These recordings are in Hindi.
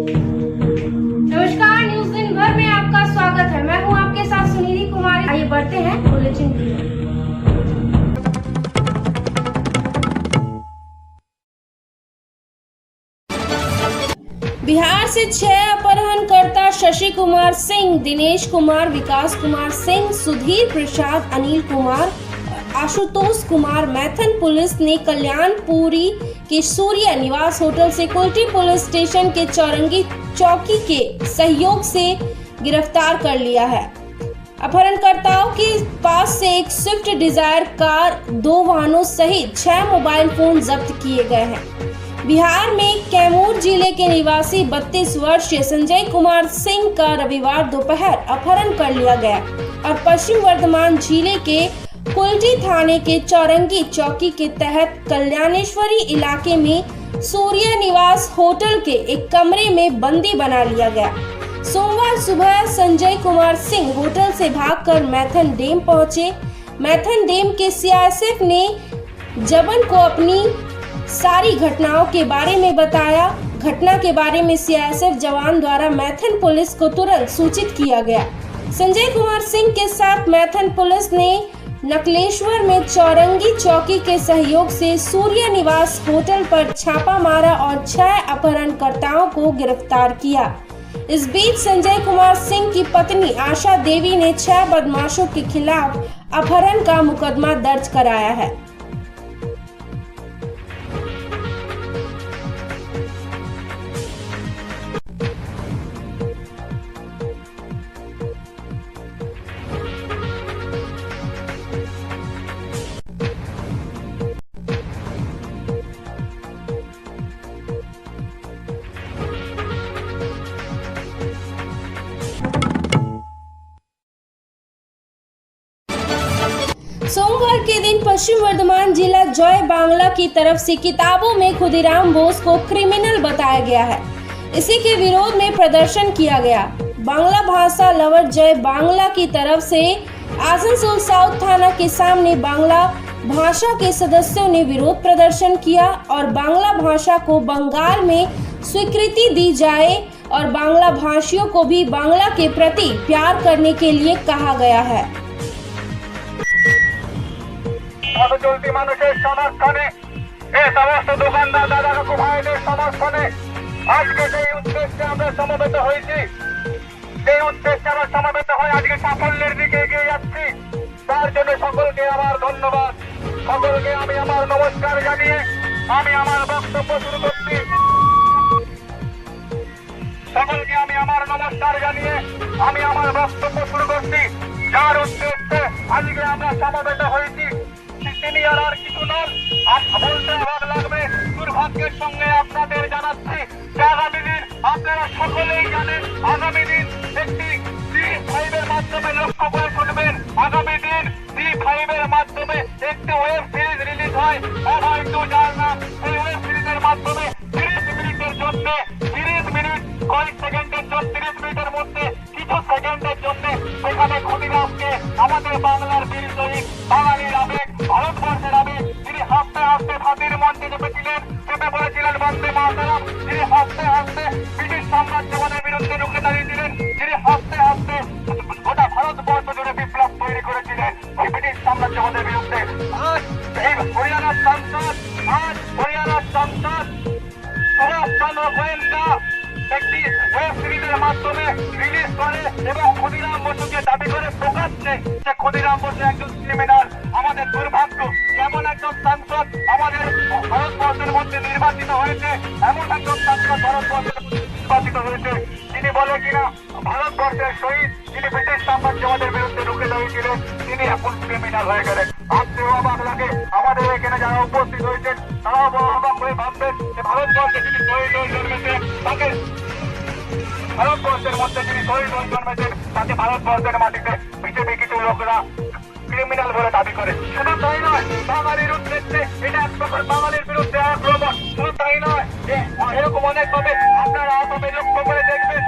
नमस्कार, न्यूज दिन भर में आपका स्वागत है। मैं हूं आपके साथ सुनीति कुमारी। आइए बढ़ते हैं बुलेटिन की ओर। बिहार से 6 अपहरणकर्ता शशि कुमार सिंह, दिनेश कुमार, विकास कुमार सिंह, सुधीर प्रसाद, अनिल कुमार, आशुतोष कुमार मैथन पुलिस ने कल्याणपुरी के सूर्य निवास होटल से कुल्टी पुलिस स्टेशन के चौरंगी चौकी के सहयोग से गिरफ्तार कर लिया है। अपहरणकर्ताओं के पास से एक स्विफ्ट डिजायर कार, 2 वाहनों सहित 6 मोबाइल फोन जब्त किए गए हैं। बिहार में कैमूर जिले के निवासी 32 वर्षीय संजय कुमार सिंह का रविवार दोपहर अपहरण कर लिया गया और पश्चिम वर्धमान जिले के कुल्टी थाने के चौरंगी चौकी के तहत कल्याणेश्वरी इलाके में सूर्य निवास होटल के एक कमरे में बंदी बना लिया गया। सोमवार सुबह संजय कुमार सिंह होटल से भागकर मैथन डैम पहुंचे। मैथन डैम के सीआईएसएफ ने जबन को अपनी सारी घटनाओं के बारे में बताया। घटना के बारे में सीआईएसएफ जवान द्वारा मैथन पुलिस को तुरंत सूचित किया गया। संजय कुमार सिंह के साथ मैथन पुलिस ने नकलेश्वर में चौरंगी चौकी के सहयोग से सूर्य निवास होटल पर छापा मारा और 6 अपहरणकर्ताओं को गिरफ्तार किया। इस बीच संजय कुमार सिंह की पत्नी आशा देवी ने 6 बदमाशों के खिलाफ अपहरण का मुकदमा दर्ज कराया है। सोमवार के दिन पश्चिम वर्धमान जिला जय बांग्ला की तरफ से किताबों में खुदीराम बोस को क्रिमिनल बताया गया है। इसी के विरोध में प्रदर्शन किया गया। बांग्ला भाषा लवर जय बांग्ला की तरफ से आसनसोल साउथ थाना के सामने बांग्ला भाषा के सदस्यों ने विरोध प्रदर्शन किया और बांग्ला भाषा को बंगाल में स्वीकृति दी जाए और बांग्ला भाषियों को भी बांग्ला के प्रति प्यार करने के लिए कहा गया है। চলতি মানুষের সমর্থনে এই সমস্ত দোকানদার দাদা কাকু ভাইদের সমর্থনে আজকে যে উদ্দেশ্যে আমরা সমবেত হয়েছি, সেই উদ্দেশ্যে আমরা সমবেত হয়ে আজকে সাফল্যের দিকে এগিয়ে যাচ্ছি, তার জন্য সকলকে আমার ধন্যবাদ। সকলকে আমি আমার নমস্কার জানিয়ে আমি আমার বক্তব্য শুরু করছি। সকলকে আমি আমার নমস্কার জানিয়ে আমি আমার বক্তব্য শুরু করছি। যার উদ্দেশ্যে আজকে আমরা সমবেত হয়েছি তিনি আর কিছু নন। বলতে ভালো লাগবে, দুর্ভাগ্যের সঙ্গে আপনাদের জানাচ্ছি আগামী দিন আপনারা সকলেই জানেন, আগামী দিন একটি C5 এর মাধ্যমে লক্ষ্য করে শুনবেন। আগামী দিন C5 এর মাধ্যমে একটি ওয়েব সিরিজ রিলিজ হয়, অভয় টু যার নাম। এই ওয়েব সিরিজের মাধ্যমে 30 মিনিটের জন্য 30 মিনিট কয়েক সেকেন্ডের জন্য 30 মিনিটের মধ্যে কিছু সেকেন্ডের জন্য সেখানে ক্ষুদিরামকে আমাদের বাংলার বীর শহীদ, বাঙালির আবেগ, ভারতবর্ষের আবেগ, তিনি হাসতে হাসতে ফাঁসির মঞ্চে চেপেছিলেন, চেপে পড়েছিলেন বন্দে মাতরম। তিনি হাসতে হাসতে ব্রিটিশ সাম্রাজ্যবাদের বিরুদ্ধে রুখে দাঁড়িয়েছিলেন। তিনি হাসতে হাসতে গোটা ভারতবর্ষ জুড়ে বিপ্লব তৈরি করেছিলেন ওই ব্রিটিশ সাম্রাজ্যবাদের বিরুদ্ধে। আজ এই হরিয়ানার সাংসদ সুভাষ চন্দ্র গোয়েঙ্কা একটি ওয়েব সিরিজের মাধ্যমে রিলিজ করে এবং ক্ষুদিরাম বসুকে দাবি করে প্রকাশ্যে যে ক্ষুদিরাম বসু একজন ক্রিমিনাল। আমাদের দুর্ভাগ্য, এমন একজন সাংসদ আমাদের ভারতবর্ষের মধ্যে নির্বাচিত হয়েছে, এমন একজন সাংসদ ভারতবর্ষের মধ্যে নির্বাচিত হয়েছে তিনি বলে কিনা ভারতবর্ষের শহীদ, তিনি ব্রিটিশ সাম্রাজ্যবাদের বিরুদ্ধে রুখে দাঁড়িয়েছিলেন, তিনি এখন ক্রিমিনাল হয়ে গেলেন। ভাবতেও অবাক লাগে। আমাদের এখানে যারা উপস্থিত হয়েছেন তারাও অবাক হয়ে ভাববেন যে ভারতবর্ষে যিনি শহীদ হয়ে জন্মেছেন তাকে, ভারতবর্ষের মধ্যে যিনি শহীদ হয়ে জন্মেছেন তাকে ভারতবর্ষের মাটিতে বিজেপি কিছু লোকরা ক্রিমিনাল বলে দাবি করে। শুধু তাই নয়, বাঙালির উদ্দেশ্যে এটা এক প্রকার বাঙালির বিরুদ্ধে আক্রমণ। শুধু তাই নয়, এরকম অনেক ভাবে আপনারা আসামে লক্ষ্য করে দেখবেন,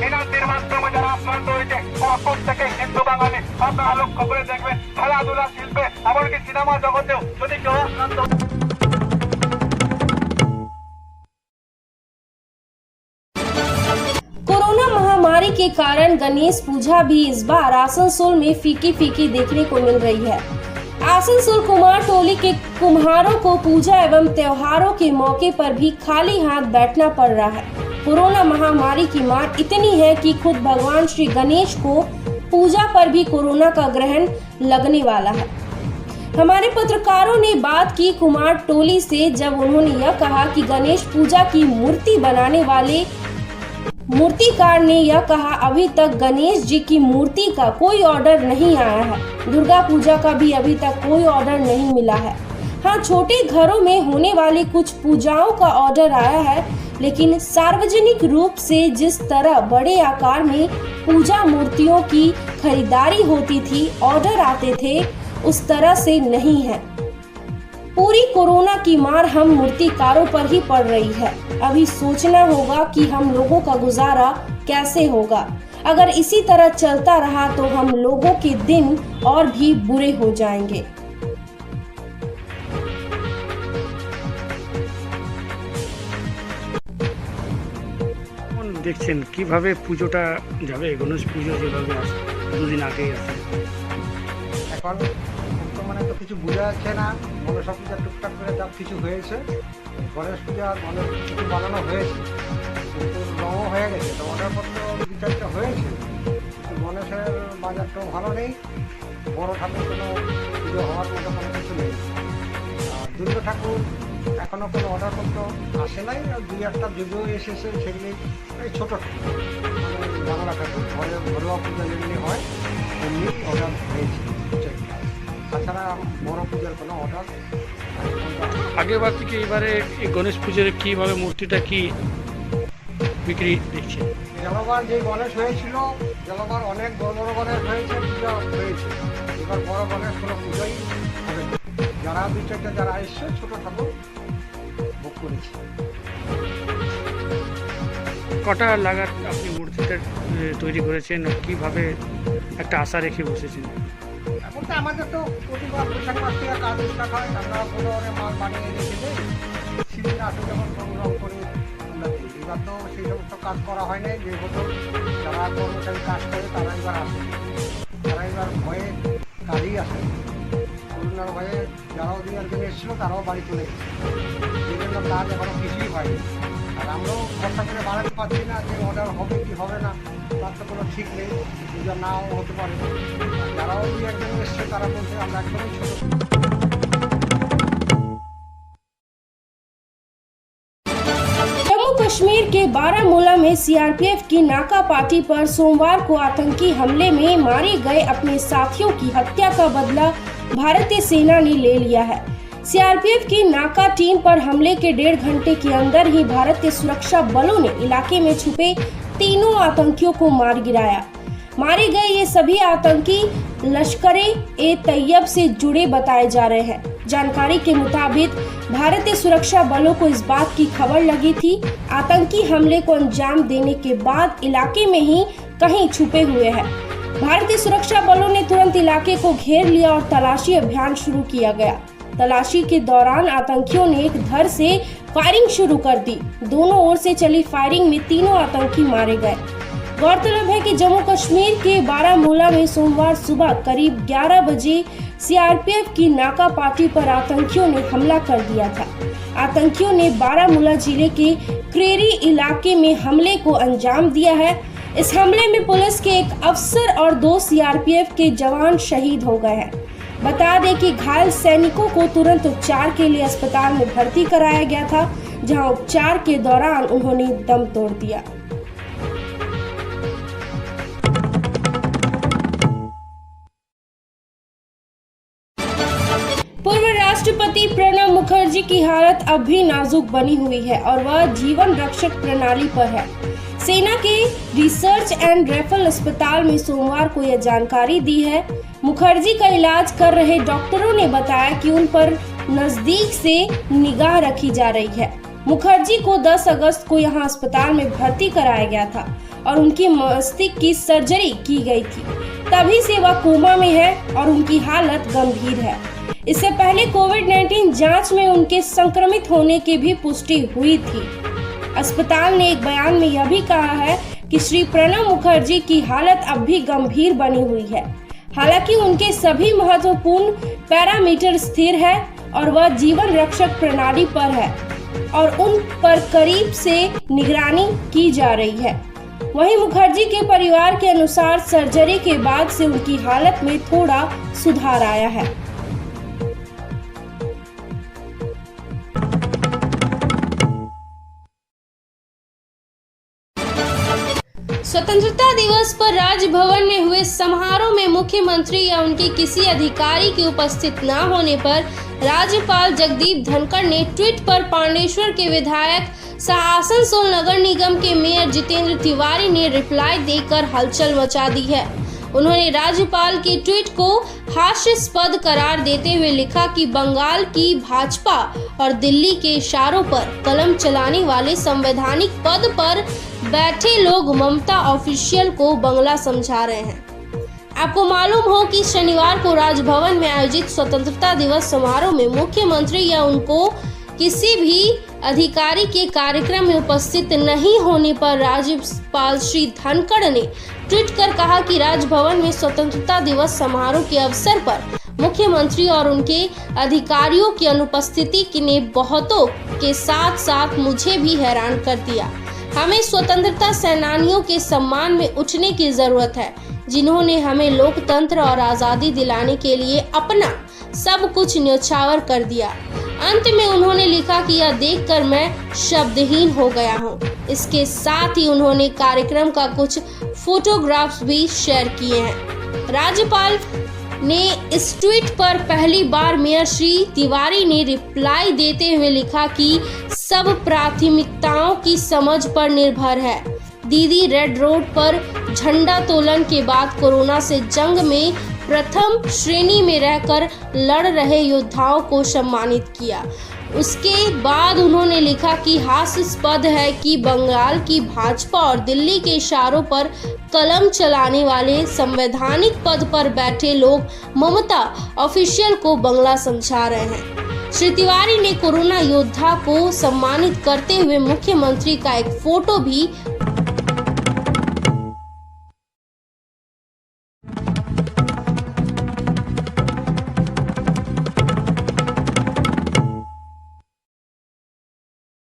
এনআরসির মাধ্যমে যারা আক্রান্ত হয়েছে প্রত্যেকে হিন্দু বাঙালি। আপনারা লক্ষ্য করে দেখবেন খেলাধুলা, শিল্পে, এমনকি সিনেমা জগতেও যদি কেউ আক্রান্ত महामारी के कारण गणेश पूजा भी इस बार आसनसोल में फीकी फीकी देखने को मिल रही है। आसनसोल कुमार टोली के कुम्हारों को पूजा एवं त्योहारों के मौके पर भी खाली हाथ बैठना पड़ रहा है। कोरोना महामारी की मार इतनी है कि खुद भगवान श्री गणेश को पूजा पर भी कोरोना का ग्रहण लगने वाला है। हमारे पत्रकारों ने बात की कुमार टोली से, जब उन्होंने यह कहा कि गणेश पूजा की मूर्ति बनाने वाले मूर्तिकार ने यह कहा, अभी तक गणेश जी की मूर्ति का कोई ऑर्डर नहीं आया है। दुर्गा पूजा का भी अभी तक कोई ऑर्डर नहीं मिला है। हाँ, छोटे घरों में होने वाली कुछ पूजाओं का ऑर्डर आया है, लेकिन सार्वजनिक रूप से जिस तरह बड़े आकार में पूजा मूर्तियों की खरीदारी होती थी, ऑर्डर आते थे, उस तरह से नहीं है। पूरी कोरोना की मार हम मूर्तिकारों पर ही पड़ रही है। अभी सोचना होगा कि हम लोगों का गुजारा कैसे होगा। अगर इसी तरह चलता रहा तो हम लोगों के दिन और भी बुरे हो जाएंगे। দেখছেন কিভাবে পুজোটা যাবে? গণেশ পুজো যেভাবে আসে, দুদিন আগেই আছে, এখন বর্তমানে তো কিছু বোঝা যাচ্ছে না। মনসা পূজা টুকটাক করে যা কিছু হয়েছে, গণেশ পূজা অনেক কিছু বানানো হয়েছে, কিন্তু রঙও হয়ে গেছে। তো অর্ডারপত্র বিচারটা হয়েছে, কিন্তু গণেশের বাজারটাও ভালো নেই। বড় ঠাকুর কোনো পুজো হওয়ার মতো কোনো কিছু নেই। আর দুর্গা ঠাকুর এখনও কোনো অর্ডারপত্র আসে নাই। আর দুই একটা যদিও এসেছে, সেগুলি এই ছোটো ঠাকুর, মানে বাংলা ঠাকুর ঘরোয়া পূজা যেমনি হয় তেমনি অর্ডার হয়েছে। তাছাড়া বড় পূজার কোনো অর্ডার আগেরবার থেকে এবারে এই গণেশ পুজোর কীভাবে মূর্তিটা কি বিক্রি দেখছে? গেলবার যে গণেশ হয়েছিল, গেলবার অনেক বড় বড় গণেশ হয়েছে, পূজা হয়েছে। এবার বড় গণেশ কোনো পুজোই হবে না। যারা দুই চারটা যারা এসছে, ছোটো ঠাকুর বুক করেছে। কটা লাগার আপনি মূর্তিটা তৈরি করেছেন? কিভাবে একটা আশা রেখে বসেছেন? এখন তো আমাদের তো প্রতিবার বৈশাখ মাস থেকে কাজ স্টার্ট হয়। আমরা কোনো মাল বানিয়ে রেখে দিই, সিজন আসে যখন সংগ্রহ করে আমরা দিই। এবার তো সেই সমস্ত কাজ করা হয় নাই। যেহেতু যারা কর্মচারী কাজ করে তারা এবার আসে, তারা এবার ভয়ে কাজেই আসে। করোনার ভয়ে যারাও দুই একজন এসেছিলো তারাও বাড়ি চলে গেছে। সেই জন্য কাজ এখনও কিছুই হয়নি। আর আমরাও ভরসা করে বাড়াতে পারছি না যে অর্ডার হবে কি হবে না, তার তো কোনো ঠিক নেই। পূজা নাও হতে পারে। যারাও দুই একজন এসছে তারা বলছে আমরা একদমই ছোটো। जम्मू कश्मीर के बारामूला में सीआरपीएफ की नाका पार्टी पर सोमवार को आतंकी हमले में मारे गए अपने साथियों की हत्या का बदला भारतीय सेना ने ले लिया है। सीआरपीएफ की नाका टीम पर हमले के 1.5 घंटे के अंदर ही भारतीय सुरक्षा बलों ने इलाके में छुपे तीनों आतंकियों को मार गिराया। मारे गए ये सभी आतंकी लश्कर-ए-तैयब से जुड़े बताए जा रहे हैं। जानकारी के मुताबिक भारतीय सुरक्षा बलों को इस बात की खबर लगी थी। आतंकी हमले को अंजाम देने के बाद इलाके में ही कहीं छुपे हुए हैं। भारतीय सुरक्षा बलों ने तुरंत इलाके को घेर लिया और तलाशी अभियान शुरू किया गया। तलाशी के दौरान आतंकियों ने एक धर से फायरिंग शुरू कर दी। दोनों ओर से चली फायरिंग में तीनों आतंकी मारे गए। गौरतलब है कि जम्मू कश्मीर के बारामूला में सोमवार सुबह करीब 11 बजे सीआरपीएफ की नाका पार्टी पर आतंकियों ने हमला कर दिया था। आतंकियों ने बारामूला जिले के क्रेरी इलाके में हमले को अंजाम दिया है। इस हमले में पुलिस के एक अफसर और 2 सीआरपीएफ के जवान शहीद हो गए हैं। बता दें कि घायल सैनिकों को तुरंत उपचार के लिए अस्पताल में भर्ती कराया गया था, जहां उपचार के दौरान उन्होंने दम तोड़ दिया। पूर्व राष्ट्रपति प्रणब मुखर्जी की हालत अब भी नाजुक बनी हुई है और वह जीवन रक्षक प्रणाली पर है। सेना के रिसर्च एंड रेफरल अस्पताल में सोमवार को यह जानकारी दी है। मुखर्जी का इलाज कर रहे डॉक्टरों ने बताया कि उन पर नजदीक से निगाह रखी जा रही है। मुखर्जी को 10 अगस्त को यहां अस्पताल में भर्ती कराया गया था और उनकी मस्तिष्क की सर्जरी की गई थी। तभी से वह कोमा में है और उनकी हालत गंभीर है। इससे पहले कोविड-19 जांच में उनके संक्रमित होने की भी पुष्टि हुई थी। अस्पताल ने एक बयान में यह भी कहा है कि श्री प्रणब मुखर्जी की हालत अब भी गंभीर बनी हुई है। हालांकि उनके सभी महत्वपूर्ण पैरामीटर स्थिर है और वह जीवन रक्षक प्रणाली पर है और उन पर करीब से निगरानी की जा रही है। वहीं मुखर्जी के परिवार के अनुसार सर्जरी के बाद से उनकी हालत में थोड़ा सुधार आया है। स्वतंत्रता दिवस पर राजभवन में हुए समारोह में मुख्यमंत्री या उनके किसी अधिकारी के उपस्थित न होने पर राज्यपाल जगदीप धनखड़ ने ट्वीट पर पांडेश्वर के विधायक सह आसनसोल नगर निगम के मेयर जितेंद्र तिवारी ने रिप्लाई देकर हलचल मचा दी है। उन्होंने राज्यपाल के ट्वीट को हास्यास्पद करार देते हुए लिखा कि बंगाल की भाजपा और दिल्ली के इशारों पर कलम चलाने वाले संवैधानिक पद पर बैठे लोग ममता ऑफिशियल को बंगला समझा रहे हैं। आपको मालूम हो कि शनिवार को राजभवन में आयोजित स्वतंत्रता दिवस समारोह में मुख्यमंत्री या उनको किसी भी अधिकारी के कार्यक्रम में उपस्थित नहीं होने पर राज्यपाल श्री धनखड़ ने ट्वीट कर कहा कि राजभवन में स्वतंत्रता दिवस समारोह के अवसर पर मुख्यमंत्री और उनके अधिकारियों की अनुपस्थिति ने बहुतों के साथ साथ मुझे भी हैरान कर दिया। हमें स्वतंत्रता सेनानियों के सम्मान में उठने की जरूरत है, जिन्होंने हमें लोकतंत्र और आजादी दिलाने के लिए अपना सब कुछ न्यौछावर कर दिया। अंत में उन्होंने लिखा कि यह देखकर मैं शब्दहीन हो गया हूँ। इसके साथ ही उन्होंने कार्यक्रम का कुछ फोटोग्राफ्स भी शेयर किए हैं। राज्यपाल ने इस ट्वीट पर पहली बार मेयर श्री तिवारी ने रिप्लाई देते हुए लिखा कि सब प्राथमिकताओं की समझ पर निर्भर है। दीदी रेड रोड पर झंडा तोलन के बाद कोरोना से जंग में प्रथम श्रेणी में रहकर लड़ रहे योद्धाओं को सम्मानित किया। उसके बाद उन्होंने लिखा कि हास्यास्पद है कि बंगाल की भाजपा और दिल्ली के इशारों पर कलम चलाने वाले संवैधानिक पद पर बैठे लोग ममता ऑफिशियल को बंगला समझा रहे हैं। श्री तिवारी ने कोरोना योद्धा को सम्मानित करते हुए मुख्यमंत्री का एक फोटो भी